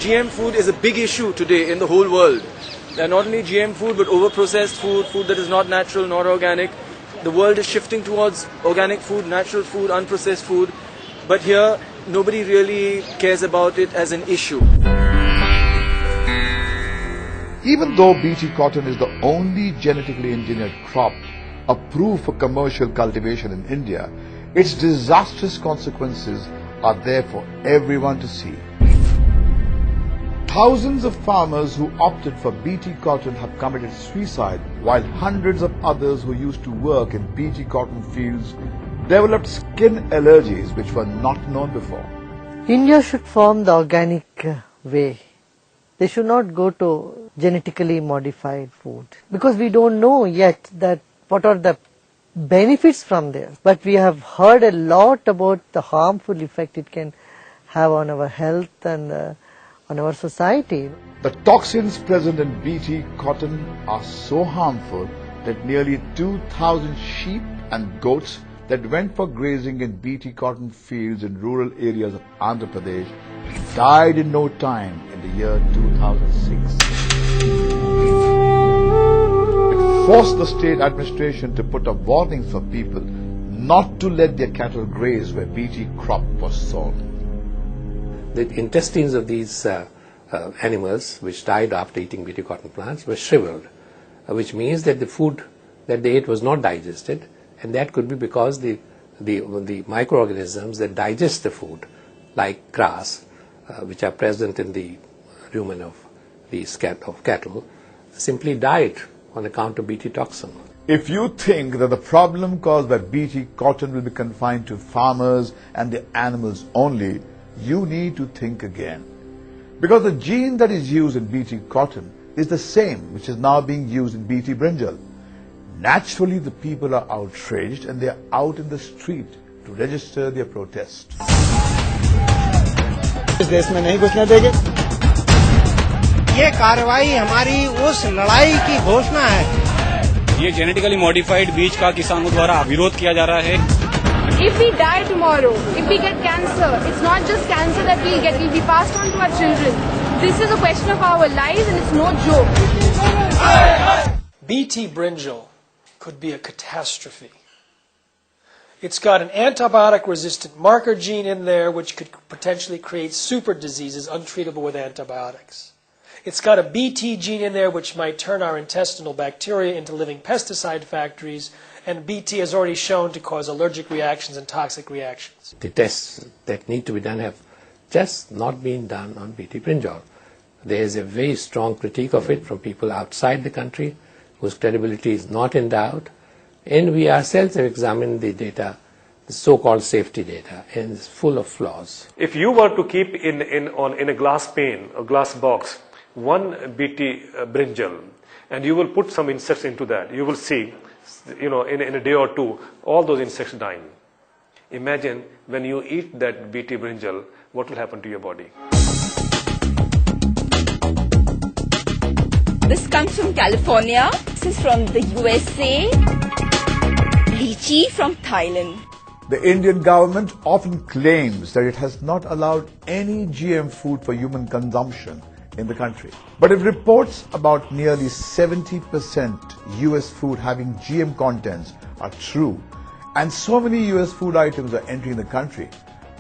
GM food is a big issue today in the whole world. And not only GM food, but overprocessed food, food that is not natural, not organic. The world is shifting towards organic food, natural food, unprocessed food. But here, nobody really cares about it as an issue. Even though BT cotton is the only genetically engineered crop approved for commercial cultivation in India, its disastrous consequences are there for everyone to see. Thousands of farmers who opted for BT cotton have committed suicide, while hundreds of others who used to work in BT cotton fields developed skin allergies which were not known before. India should form the organic way. They should not go to genetically modified food, because we don't know yet that what are the benefits from there. But we have heard a lot about the harmful effect it can have on our health and on our society. The toxins present in BT cotton are so harmful that nearly 2,000 sheep and goats that went for grazing in BT cotton fields in rural areas of Andhra Pradesh died in no time in the year 2006. It forced the state administration to put a warning for people not to let their cattle graze where BT crop was sown. The intestines of these animals which died after eating BT cotton plants were shriveled, which means that the food that they ate was not digested, and that could be because the microorganisms that digest the food, like grass, which are present in the rumen of these cattle, simply died on account of BT toxin. If you think that the problem caused by BT cotton will be confined to farmers and the animals only, you need to think again. Because the gene that is used in BT cotton is the same which is now being used in BT brinjal. Naturally, the people are outraged and they are out in the street to register their protest. इस देश में नहीं घुसने देंगे। ये कार्रवाई हमारी उस लड़ाई की घोषणा है। ये जेनेटिकली मॉडिफाइड बीज का किसानों द्वारा विरोध किया जा रहा है। If we die tomorrow, if we get cancer, it's not just cancer that we'll get, it will be passed on to our children. This is a question of our lives and it's no joke. BT brinjal could be a catastrophe. It's got an antibiotic-resistant marker gene in there which could potentially create super diseases untreatable with antibiotics. It's got a BT gene in there which might turn our intestinal bacteria into living pesticide factories, and BT has already shown to cause allergic reactions and toxic reactions. The tests that need to be done have just not been done on BT brinjal. There is a very strong critique of it from people outside the country whose credibility is not in doubt, and we ourselves have examined the data, the so-called safety data, and it's full of flaws. If you were to keep in a glass pane, a glass box, one BT brinjal, and you will put some insects into that, you will see, in a day or two, all those insects dying. Imagine when you eat that BT brinjal, what will happen to your body? This comes from California. This is from the USA. Lychee from Thailand. The Indian government often claims that it has not allowed any GM food for human consumption in the country. But if reports about nearly 70% US food having GM contents are true, and so many US food items are entering the country,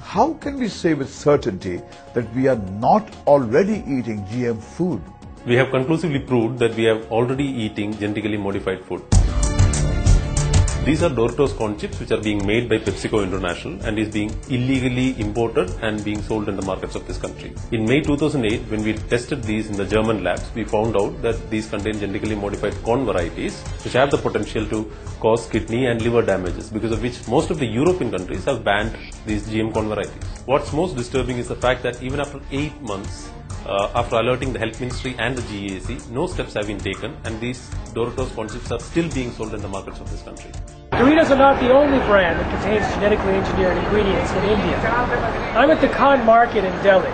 how can we say with certainty that we are not already eating GM food? We have conclusively proved that we are already eating genetically modified food. These are Doritos corn chips which are being made by PepsiCo International and is being illegally imported and being sold in the markets of this country. In May 2008, when we tested these in the German labs, we found out that these contain genetically modified corn varieties which have the potential to cause kidney and liver damages, because of which most of the European countries have banned these GM corn varieties. What's most disturbing is the fact that even after 8 months, after alerting the Health Ministry and the GAC, no steps have been taken, and these Doritos corn chips are still being sold in the markets of this country. Doritos are not the only brand that contains genetically engineered ingredients in India. I'm at the Khan Market in Delhi.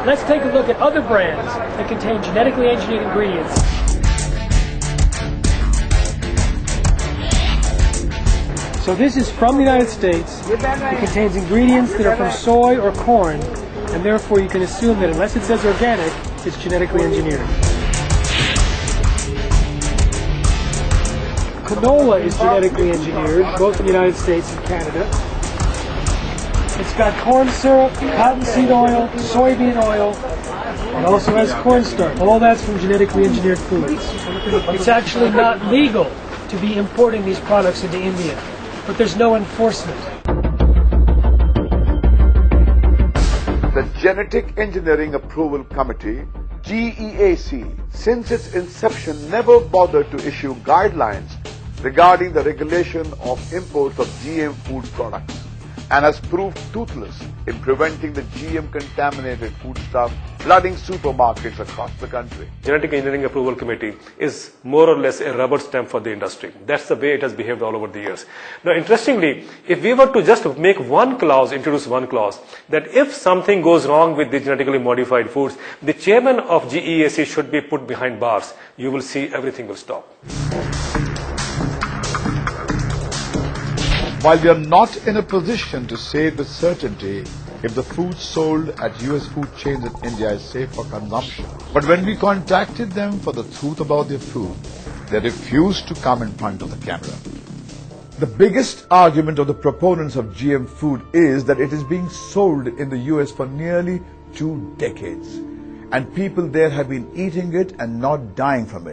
Let's take a look at other brands that contain genetically engineered ingredients. So this is from the United States. It contains ingredients that are from soy or corn, and therefore you can assume that unless it says organic, it's genetically engineered. Canola is genetically engineered, both in the United States and Canada. It's got corn syrup, cottonseed oil, soybean oil. It also has cornstarch. All that's from genetically engineered foods. It's actually not legal to be importing these products into India, but there's no enforcement. The Genetic Engineering Approval Committee, GEAC, since its inception never bothered to issue guidelines regarding the regulation of imports of GM food products, and has proved toothless in preventing the GM contaminated foodstuff flooding supermarkets across the country. Genetic Engineering Approval Committee is more or less a rubber stamp for the industry. That's the way it has behaved all over the years. Now, interestingly, if we were to just make one clause, introduce one clause, that if something goes wrong with the genetically modified foods, the chairman of GEAC should be put behind bars, you will see everything will stop. While we are not in a position to say with certainty if the food sold at US food chains in India is safe for consumption, but when we contacted them for the truth about their food, they refused to come in front of the camera. The biggest argument of the proponents of GM food is that it is being sold in the US for nearly 2 decades, and people there have been eating it and not dying from it.